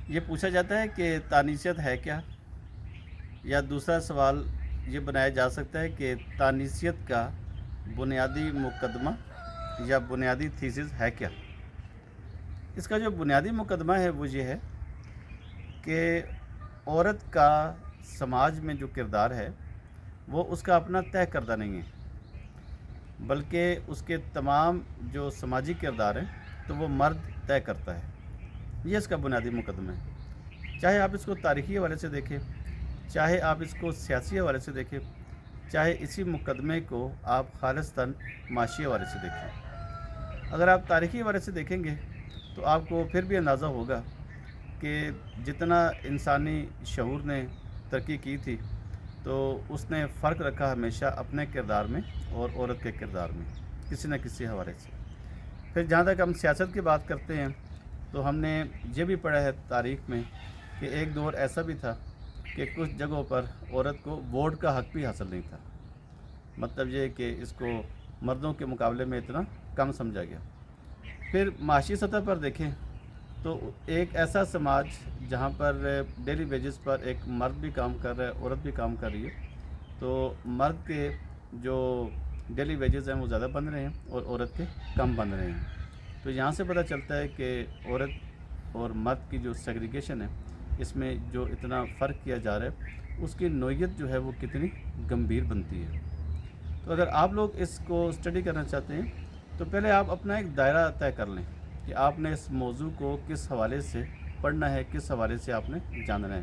یہ پوچھا جاتا ہے کہ تانیثیت ہے کیا، یا دوسرا سوال یہ بنایا جا سکتا ہے کہ تانیثیت کا بنیادی مقدمہ یا بنیادی تھیسس ہے کیا۔ اس کا جو بنیادی مقدمہ ہے وہ یہ ہے کہ عورت کا سماج میں جو کردار ہے وہ اس کا اپنا طے کردہ نہیں ہے، بلکہ اس کے تمام جو سماجی کردار ہیں تو وہ مرد طے کرتا ہے۔ یہ اس کا بنیادی مقدمہ ہے، چاہے آپ اس کو تاریخی حوالے سے دیکھیں، چاہے آپ اس کو سیاسی حوالے سے دیکھیں، چاہے اسی مقدمے کو آپ خالصتاً معاشی حوالے سے دیکھیں۔ اگر آپ تاریخی حوالے سے دیکھیں گے تو آپ کو پھر بھی اندازہ ہوگا کہ جتنا انسانی شعور نے ترقی کی تھی تو اس نے فرق رکھا ہمیشہ اپنے کردار میں اور عورت کے کردار میں، کسی نہ کسی حوالے سے۔ پھر جہاں تک ہم سیاست کی بات کرتے ہیں تو ہم نے یہ بھی پڑھا ہے تاریخ میں کہ ایک دور ایسا بھی تھا کہ کچھ جگہوں پر عورت کو ووٹ کا حق بھی حاصل نہیں تھا، مطلب یہ کہ اس کو مردوں کے مقابلے میں اتنا کم سمجھا گیا۔ پھر معاشی سطح پر دیکھیں تو ایک ایسا سماج جہاں پر ڈیلی ویجز پر ایک مرد بھی کام کر رہا ہے، عورت بھی کام کر رہی ہے، تو مرد کے جو ڈیلی ویجز ہیں وہ زیادہ بن رہے ہیں اور عورت کے کم بن رہے ہیں۔ تو یہاں سے پتہ چلتا ہے کہ عورت اور مرد کی جو سیگریگیشن ہے، اس میں جو اتنا فرق کیا جا رہا ہے اس کی نوعیت جو ہے وہ کتنی گمبھیر بنتی ہے۔ تو اگر آپ لوگ اس کو اسٹڈی کرنا چاہتے ہیں تو پہلے آپ اپنا ایک دائرہ طے کر لیں کہ آپ نے اس موضوع کو کس حوالے سے پڑھنا ہے، کس حوالے سے آپ نے جاننا ہے۔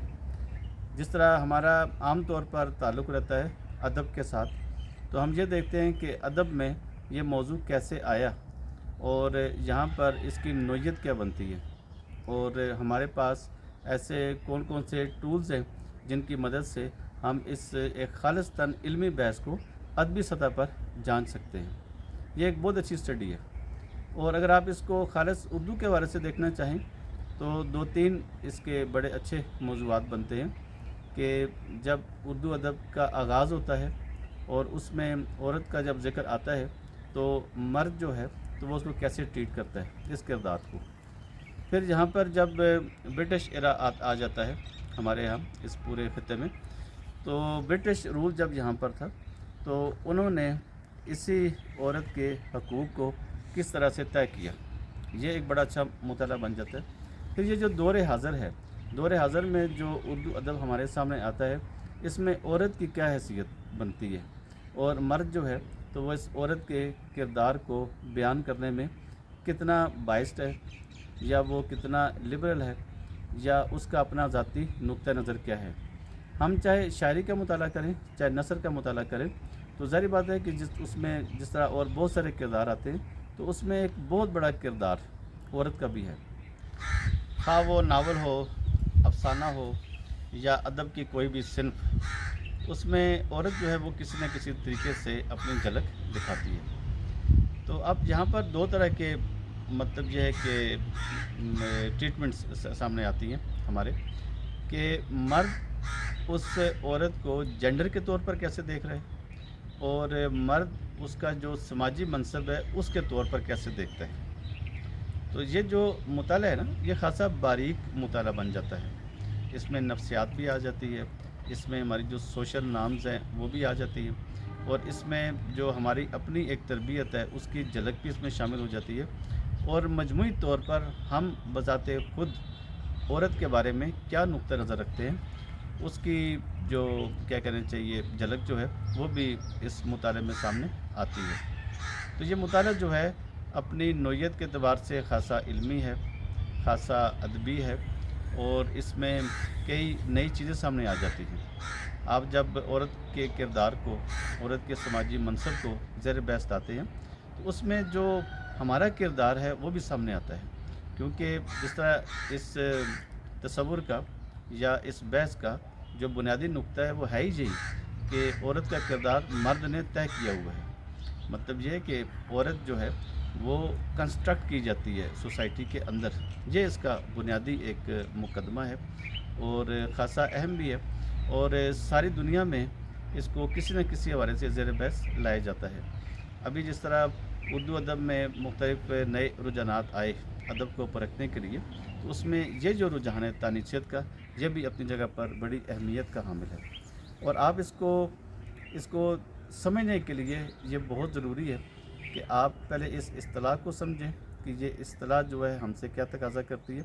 جس طرح ہمارا عام طور پر تعلق رہتا ہے ادب کے ساتھ، تو ہم یہ دیکھتے ہیں کہ ادب میں یہ موضوع کیسے آیا اور یہاں پر اس کی نوعیت کیا بنتی ہے، اور ہمارے پاس ایسے کون کون سے ٹولز ہیں جن کی مدد سے ہم اس ایک خالصتاً علمی بحث کو ادبی سطح پر جان سکتے ہیں۔ یہ ایک بہت اچھی اسٹڈی ہے، اور اگر آپ اس کو خالص اردو کے حوالے سے دیکھنا چاہیں تو دو تین اس کے بڑے اچھے موضوعات بنتے ہیں کہ جب اردو ادب کا آغاز ہوتا ہے اور اس میں عورت کا جب ذکر آتا ہے تو مرد جو ہے تو وہ اس کو کیسے ٹریٹ کرتا ہے، اس کردار کو۔ پھر یہاں پر جب برٹش ایرا آ جاتا ہے ہمارے یہاں اس پورے خطے میں، تو برٹش رول جب یہاں پر تھا تو انہوں نے اسی عورت کے حقوق کو کس طرح سے طے کیا، یہ ایک بڑا اچھا مطالعہ بن جاتا ہے۔ پھر یہ جو دور حاضر ہے، دور حاضر میں جو اردو ادب ہمارے سامنے آتا ہے اس میں عورت کی کیا حیثیت بنتی ہے، اور مرد جو ہے تو وہ اس عورت کے کردار کو بیان کرنے میں کتنا بائسڈ ہے، یا وہ کتنا لبرل ہے، یا اس کا اپنا ذاتی نقطہ نظر کیا ہے۔ ہم چاہے شاعری کا مطالعہ کریں چاہے نثر کا مطالعہ کریں تو ظاہر بات ہے کہ اس میں جس طرح اور بہت سارے کردار آتے ہیں تو اس میں ایک بہت بڑا کردار عورت کا بھی ہے، خواہ وہ ناول ہو، افسانہ ہو، یا ادب کی کوئی بھی صنف، اس میں عورت جو ہے وہ کسی نہ کسی طریقے سے اپنی جھلک دکھاتی ہے۔ تو اب یہاں پر دو طرح کے مطلب یہ ہے کہ ٹریٹمنٹس سامنے آتی ہیں ہمارے، کہ مرد اس عورت کو جینڈر کے طور پر کیسے دیکھ رہے ہیں، اور مرد اس کا جو سماجی منصب ہے اس کے طور پر کیسے دیکھتا ہے۔ تو یہ جو مطالعہ ہے نا یہ خاصا باریک مطالعہ بن جاتا ہے، اس میں نفسیات بھی آ جاتی ہے، اس میں ہماری جو سوشل نارمز ہیں وہ بھی آ جاتی ہیں، اور اس میں جو ہماری اپنی ایک تربیت ہے اس کی جھلک بھی اس میں شامل ہو جاتی ہے، اور مجموعی طور پر ہم بذات خود عورت کے بارے میں کیا نقطہ نظر رکھتے ہیں اس کی جو کیا کہنا چاہیے جھلک جو ہے وہ بھی اس مطالعے میں سامنے آتی ہے۔ تو یہ مطالعہ جو ہے اپنی نوعیت کے اعتبار سے خاصا علمی ہے، خاصا ادبی ہے، اور اس میں کئی نئی چیزیں سامنے آ جاتی ہیں۔ آپ جب عورت کے کردار کو، عورت کے سماجی منصب کو زیر بحث لاتے ہیں تو اس میں جو ہمارا کردار ہے وہ بھی سامنے آتا ہے، کیونکہ جس طرح اس تصور کا یا اس بحث کا جو بنیادی نقطہ ہے وہ ہے ہی یہی کہ عورت کا کردار مرد نے طے کیا ہوا ہے۔ مطلب یہ ہے کہ عورت جو ہے وہ کنسٹرکٹ کی جاتی ہے سوسائٹی کے اندر، یہ اس کا بنیادی ایک مقدمہ ہے اور خاصا اہم بھی ہے، اور ساری دنیا میں اس کو کسی نہ کسی حوالے سے زیر بحث لایا جاتا ہے۔ ابھی جس طرح اردو ادب میں مختلف نئے رجحانات آئے ادب کو پرکھنے کے لیے، تو اس میں یہ جو رجحان ہے تانیثیت کا، یہ بھی اپنی جگہ پر بڑی اہمیت کا حامل ہے، اور آپ اس کو سمجھنے کے لیے یہ بہت ضروری ہے کہ آپ پہلے اس اصطلاح کو سمجھیں کہ یہ اصطلاح جو ہے ہم سے کیا تقاضا کرتی ہے،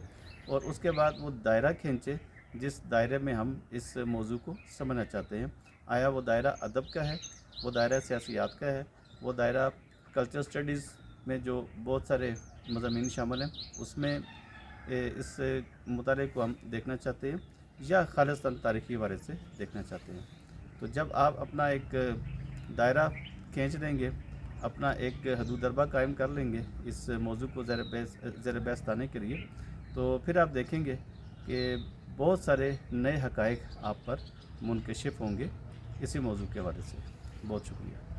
اور اس کے بعد وہ دائرہ کھینچیں جس دائرے میں ہم اس موضوع کو سمجھنا چاہتے ہیں۔ آیا وہ دائرہ ادب کا ہے، وہ دائرہ سیاسیات کا ہے، وہ دائرہ کلچر سٹڈیز میں جو بہت سارے مضامین شامل ہیں اس میں اس مطالعے کو ہم دیکھنا چاہتے ہیں، یا خالصتاً تاریخی حوالے سے دیکھنا چاہتے ہیں۔ تو جب آپ اپنا ایک دائرہ کھینچ لیں گے، اپنا ایک حدود ضربہ قائم کر لیں گے اس موضوع کو زیر بحث لانے کے لیے، تو پھر آپ دیکھیں گے کہ بہت سارے نئے حقائق آپ پر منکشف ہوں گے اسی موضوع کے حوالے سے۔ بہت شکریہ۔